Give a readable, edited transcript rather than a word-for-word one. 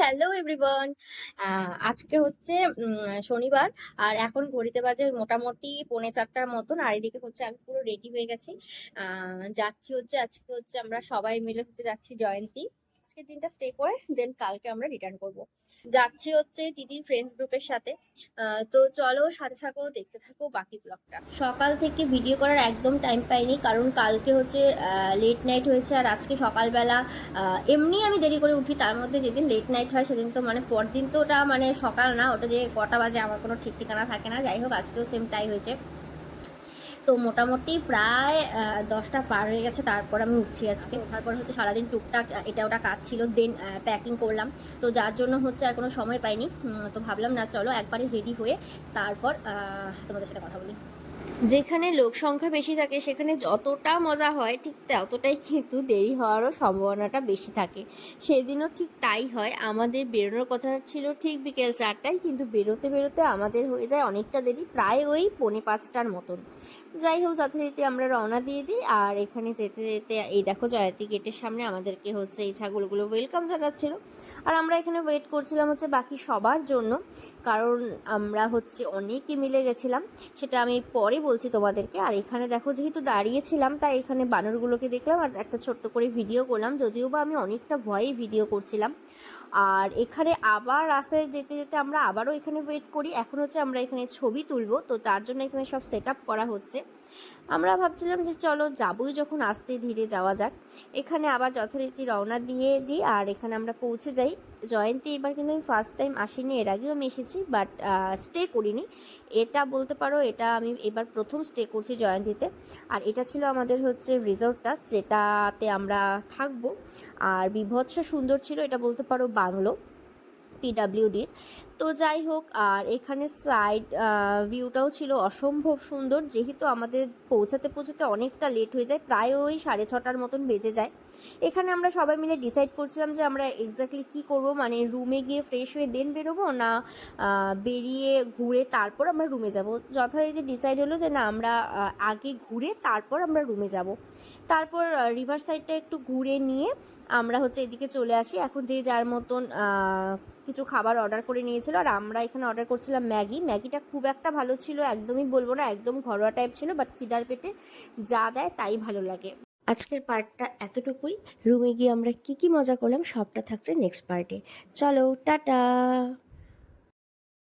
Hello everyone. আজকে হচ্ছে শনিবার। আর এখন ঘড়িতে বাজে মোটামুটি 3:45টার মতন। আর এদিকে হচ্ছে আমি পুরো রেডি হয়ে গেছি। যাচ্ছি হচ্ছে আজকে হচ্ছে আমরা সবাই মিলে হচ্ছে যাচ্ছি জয়ন্তী। আজকের দিনটা স্টে করে দেন কালকে আমরা রিটার্ন করব। যাচ্ছি হচ্ছে দিদির ফ্রেন্ডস গ্রুপের সাথে। তো চলো সাথে থাকো, দেখতে থাকো বাকি ব্লগটা। সকাল থেকে ভিডিও করার একদম টাইম পাইনি, কারণ কালকে হচ্ছে লেট নাইট হয়েছে। আর আজকে সকালবেলা এমনি আমি দেরি করে উঠি, তার মধ্যে যেদিন লেট নাইট হয় সেদিন তো মানে পরদিন তো ওটা মানে সকাল না, ওটা যে কটা বাজে আমার কোনো ঠিক ঠিকানা থাকে না। যাই হোক আজকেও সেম তাই হয়েছে। তো মোটামুটি প্রায় 10টা পার হয়ে গেছে, তারপর আমি উঠছি আজকে। ওঠার পর হচ্ছে সারাদিন টুকটাক এটা ওটা কাজ ছিল, দেন প্যাকিং করলাম। তো যার জন্য হচ্ছে আর কোনো সময় পাইনি। তো ভাবলাম না, চলো একবারে রেডি হয়ে তারপর তোমাদের সাথে কথা বলি। যেখানে লোক সংখ্যা বেশি থাকে সেখানে যতটা মজা হয় ঠিক ততটাই কিন্তু দেরি হওয়ারও সম্ভাবনাটা বেশি থাকে। সেদিনও ঠিক তাই হয়। আমাদের বেরোনোর কথা ছিল ঠিক বিকেল 4টায়, কিন্তু বেরোতে বেরোতে আমাদের হয়ে যায় অনেকটা দেরি, প্রায় ওই 4:45টার মতন। যাই হোক যথারীতি আমরা রওনা দিয়ে দিই। আর এখানে যেতে যেতে এই দেখো জয়াতি গেটের সামনে আমাদেরকে হচ্ছে এই ছাগলগুলো ওয়েলকাম জানাচ্ছিল। আর আমরা এখানে ওয়েট করছিলাম হচ্ছে বাকি সবার জন্য, কারণ আমরা হচ্ছে অনেকে মিলে গেছিলাম। সেটা আমি পরে বলছি তোমাদেরকে। আর এখানে দেখো যেহেতু দাঁড়িয়েছিলাম তাই এখানে বানরগুলোকে দেখলাম আর একটা ছোট্ট করে ভিডিও করলাম, যদিও বা আমি অনেকটা ভয়েই ভিডিও করছিলাম। আর এখানে আবার রাস্তায় যেতে যেতে আমরা আবারও এখানে ওয়েট করি। এখন হচ্ছে আমরা এখানে ছবি তুলবো, তো তার জন্য এখানে সব সেট আপ করা হচ্ছে। আমরা ভাবছিলাম যে চলো যাবোই যখন আস্তে ধীরে যাওয়া যাক। এখানে আবার যথারীতি রওনা দিয়ে দিই আর এখানে আমরা পৌঁছে যাই জয়ন্তী। এবার কিন্তু আমি ফার্স্ট টাইম আসিনি, এর আগেও আমি এসেছি, বাট স্টে করিনি। এটা বলতে পারো এটা আমি এবার প্রথম স্টে করছি জয়ন্তীতে। আর এটা ছিল আমাদের হচ্ছে রিসর্টটা যেটাতে আমরা থাকবো। আর বিভৎস সুন্দর ছিল, এটা বলতে পারো বাংলো পিডাব্লিউডির। তো যাই হোক, আর এখানে সাইড ভিউটাও ছিল অসম্ভব সুন্দর। যেহেতু আমাদের পৌঁছাতে পৌঁছাতে অনেকটা লেট হয়ে যায়, প্রায় ওই 6:30টার মতন বেজে যায়। এখানে আমরা সবাই মিলে ডিসাইড করছিলাম যে আমরা এক্স্যাক্টলি কী করবো, মানে রুমে গিয়ে ফ্রেশ হয়ে দেন বেরোবো, না বেরিয়ে ঘুরে তারপর আমরা রুমে যাব। যথারীতি ডিসাইড হলো যে না, আমরা আগে ঘুরে তারপর আমরা রুমে যাব। তারপর রিভার সাইডটা একটু ঘুরে নিয়ে আমরা হচ্ছে এদিকে চলে আসি। এখন যে যার মতন কিছু খাবার অর্ডার করে নিয়েছিল। আর আমরা এখানে অর্ডার করছিলাম ম্যাগিটা খুব একটা ভালো ছিল একদমই বলবো না, একদম ঘরোয়া টাইপ ছিল, বাট খিদার পেটে যা দেয় তাই ভালো লাগে। আজকের পার্টটা এতটুকুই। রুমে গিয়ে আমরা কি কি মজা করলাম সবটা থাকছে নেক্সট পার্টে। চলো টাটা।